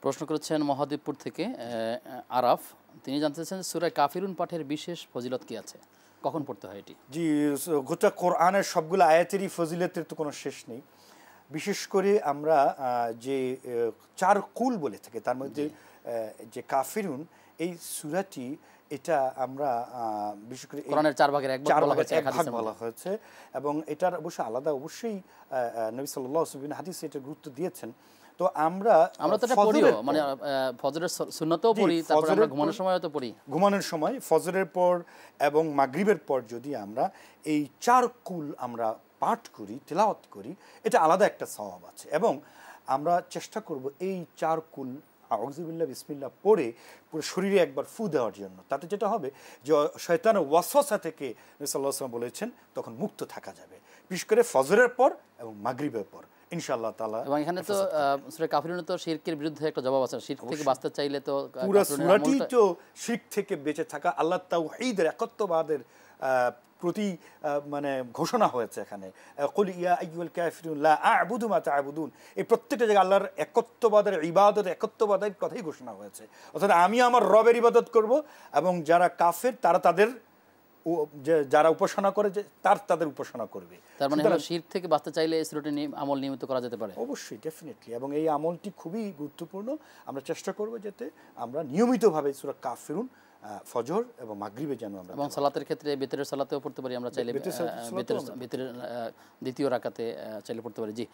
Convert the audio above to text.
প্রশ্ন করেছেন মহাদেবপুর থেকে আরাফ। তিনি জানতে চাচ্ছেন সূরা কাফিরুন পাঠের বিশেষ ফজিলত কি আছে, কখন পড়তে হয় এটি? জি, গোটা কোরআনের সবগুলো আয়াতেরই ফজিলতের তো কোনো শেষ নেই। বিশেষ করে আমরা যে চার কুল বলে থাকে তার মধ্যে যে কাফিরুন এই সূরাটি, এটা আমরা বিশেষ করে কোরআনের 4 ভাগের 1 ভাগ বলা হয়েছে এবং এটার অবশ্যই আলাদা অবশ্যই নবী সাল্লাল্লাহু আলাইহি ওয়াসাল্লাম হাদিসে এটা গুরুত্ব দিয়েছেন। তো আমরা তো এটা পড়িও, মানে ফজরের সুন্নতও পড়ি, তারপর আমরা ঘুমানোর সময়ও তো পড়ি। ঘুমানোর সময় ফজরের পর এবং মাগরিবের পর যদি আমরা এই চার কুল আমরা পাঠ করি, তেলাওয়াত করি, এটা আলাদা একটা সওয়াব আছে। এবং আমরা চেষ্টা করব এই চার কুল আউযুবিল্লাহ বিসমিল্লাহ পড়ে পুরো শরীরে একবার ফু দেওয়ার জন্য। তাতে যেটা হবে যে শয়তানের ওয়াসওয়াসা থেকে নবী সাল্লাল্লাহু আলাইহি ওয়াসাল্লাম বলেছেন তখন মুক্ত থাকা যাবে, বিশেষ করে ফজরের পর এবং মাগরিবের পর ইনশাআল্লাহ তাআলা। এবং এখানে তো সূরা কাফিরুনে তো শিরকের বিরুদ্ধে একটা জবাব আছে। শিরক থেকে বাঁচতে চাইলে তো পুরো সূরাটি তো শিরক থেকে বেঁচে থাকা, আল্লাহ তাওহীদের একত্ববাদের প্রতি মানে ঘোষণা হয়েছে এখানে। কুল ইয়া আইয়ুহাল কাফিরুন লা আ'বুদু মা তা'বুদুন, এই প্রত্যেকটা জায়গায় আল্লাহর একত্ববাদের ইবাদত, একত্ববাদের কথাই ঘোষণা হয়েছে। অর্থাৎ আমি আমার রবের ইবাদত করব এবং যারা কাফের তারা তাদের যারা উপাসনা করে যে তাদের উপাসনা করবে। তার মানে শিরক থেকে বাঁচতে চাইলে এই সূরাটি আমল নিয়মিত করা যেতে পারে। অবশ্যই, ডেফিনেটলি। এবং এই আমলটি খুবই গুরুত্বপূর্ণ। আমরা চেষ্টা করব যাতে আমরা নিয়মিতভাবে সূরা কাফিরুন ফজর এবং মাগরিবে যেন আমরা, এবং সালাতের ক্ষেত্রে বিতরের সালাতেও পড়তে পারি আমরা চাইলে, বিতরের দ্বিতীয় রাকাতে চাইলে পড়তে পারি। জি।